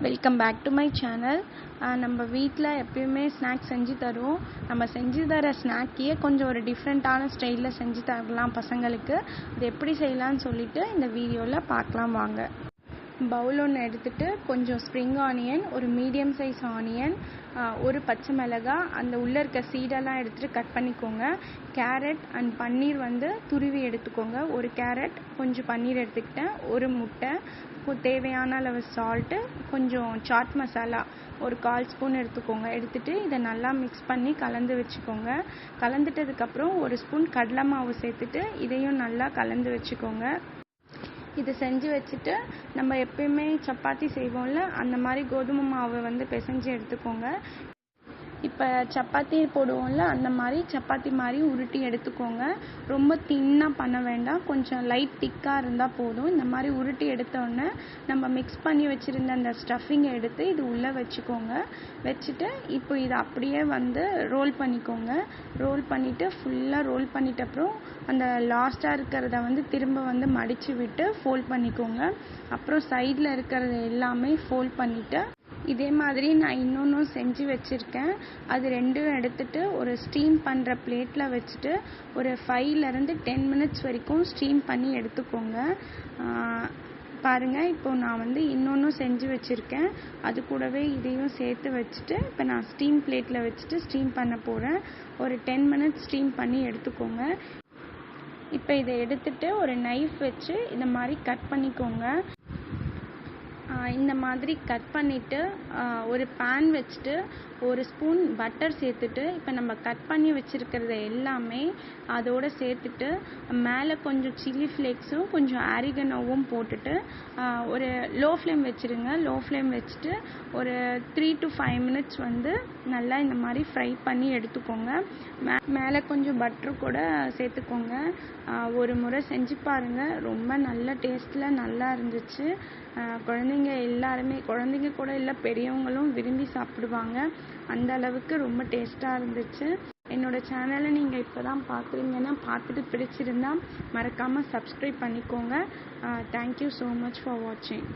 Welcome back to my channel. நம்ம வீட்டில் எப்பயுமே ஸ்நாக்ஸ் செஞ்சு தருவோம். நம்ம செஞ்சு தர ஸ்நாக்கையே கொஞ்சம் ஒரு டிஃப்ரெண்ட்டான ஸ்டைலில் செஞ்சு தரலாம் பசங்களுக்கு. அது எப்படி செய்யலான்னு சொல்லிட்டு இந்த வீடியோவில் பார்க்கலாம் வாங்க. பவுல் ஒன்று எடுத்துகிட்டு கொஞ்சம் ஸ்ப்ரிங் ஆனியன், ஒரு மீடியம் சைஸ் ஆனியன், ஒரு பச்சை மிளகாய், அந்த உள்ளே இருக்க சீடெல்லாம் எடுத்துகிட்டு கட் பண்ணிக்கோங்க. கேரட் அண்ட் பன்னீர் துருவி எடுத்துக்கோங்க. ஒரு கேரட், கொஞ்சம் பன்னீர் எடுத்துக்கிட்டேன், ஒரு முட்டை, தேவையான அளவு சால்ட்டு, கொஞ்சம் சாட் மசாலா ஒரு 1/4 ஸ்பூன் எடுத்துக்கோங்க. எடுத்துகிட்டு இதை நல்லா மிக்ஸ் பண்ணி கலந்து வச்சுக்கோங்க. கலந்துட்டதுக்கப்புறம் ஒரு ஸ்பூன் கடலை மாவு சேர்த்துட்டு இதையும் நல்லா கலந்து வச்சுக்கோங்க. இதை செஞ்சு வச்சுட்டு நம்ம எப்பயுமே சப்பாத்தி செய்வோம்ல, அந்த மாதிரி கோதுமை மாவு பிசைஞ்சு எடுத்துக்கோங்க. இப்போ சப்பாத்தி போடுவோம்ல, அந்த மாதிரி சப்பாத்தி மாதிரி உருட்டி எடுத்துக்கோங்க. ரொம்ப தின்னாக பண்ண வேண்டாம், கொஞ்சம் லைட் திக்காக இருந்தால் போதும். இந்த மாதிரி உருட்டி எடுத்தோடனே நம்ம மிக்ஸ் பண்ணி வச்சுருந்த அந்த ஸ்டஃபிங்கை எடுத்து இது உள்ளே வச்சுக்கோங்க. வச்சுட்டு இப்போ இதை அப்படியே ரோல் பண்ணிக்கோங்க. ரோல் பண்ணிவிட்டு ஃபுல்லாக ரோல் பண்ணிட்ட அப்புறம் அந்த லாஸ்ட்டாக இருக்கிறத திரும்ப மடித்து விட்டு ஃபோல்ட் பண்ணிக்கோங்க. அப்புறம் சைடில் இருக்கிறது எல்லாமே ஃபோல்ட் பண்ணிவிட்டு இதே மாதிரி நான் இன்னொன்றும் செஞ்சு வச்சுருக்கேன். அது ரெண்டும் எடுத்துகிட்டு ஒரு ஸ்டீம் பண்ணுற பிளேட்டில் வச்சுட்டு ஒரு 5 to 10 மினிட்ஸ் வரைக்கும் ஸ்டீம் பண்ணி எடுத்துக்கோங்க. பாருங்கள், இப்போ நான் இன்னொன்றும் செஞ்சு வச்சுருக்கேன். அது கூடவே இதையும் சேர்த்து வச்சுட்டு இப்போ நான் ஸ்டீம் பிளேட்டில் வச்சுட்டு ஸ்டீம் பண்ண போகிறேன். ஒரு 10 மினிட்ஸ் ஸ்டீம் பண்ணி எடுத்துக்கோங்க. இப்போ இதை எடுத்துகிட்டு ஒரு நைஃப் வச்சு இந்த மாதிரி கட் பண்ணிக்கோங்க. இந்த மாதிரி கட் பண்ணிவிட்டு ஒரு பேன் வச்சுட்டு ஒரு ஸ்பூன் பட்டர் சேர்த்துட்டு இப்போ நம்ம கட் பண்ணி வச்சுருக்கிறத எல்லாமே அதோடு சேர்த்துட்டு மேலே கொஞ்சம் சில்லி ஃப்ளேக்ஸும் கொஞ்சம் ஆரிகனோவும் போட்டுட்டு ஒரு லோ ஃப்ளேம் வச்சுருங்க. லோ ஃப்ளேம் வச்சுட்டு ஒரு 3 to 5 மினிட்ஸ் நல்லா இந்த மாதிரி ஃப்ரை பண்ணி எடுத்துக்கோங்க. மேலே கொஞ்சம் பட்டர் கூட சேர்த்துக்கோங்க. ஒரு முறை செஞ்சு பாருங்கள், ரொம்ப நல்ல டேஸ்ட்டில் நல்லா இருந்துச்சு. குழந்தைங்க கூட இல்லை, பெரியவங்களும் விரும்பி சாப்பிடுவாங்க. அந்த அளவுக்கு ரொம்ப டேஸ்ட்டாக இருந்துச்சு. என்னோடய சேனலை நீங்கள் இப்போ தான் பார்க்குறீங்கன்னா பார்த்துட்டு பிடிச்சிருந்தா மறக்காமல் சப்ஸ்கிரைப் பண்ணிக்கோங்க. தேங்க்யூ ஸோ மச் ஃபார் வாட்சிங்.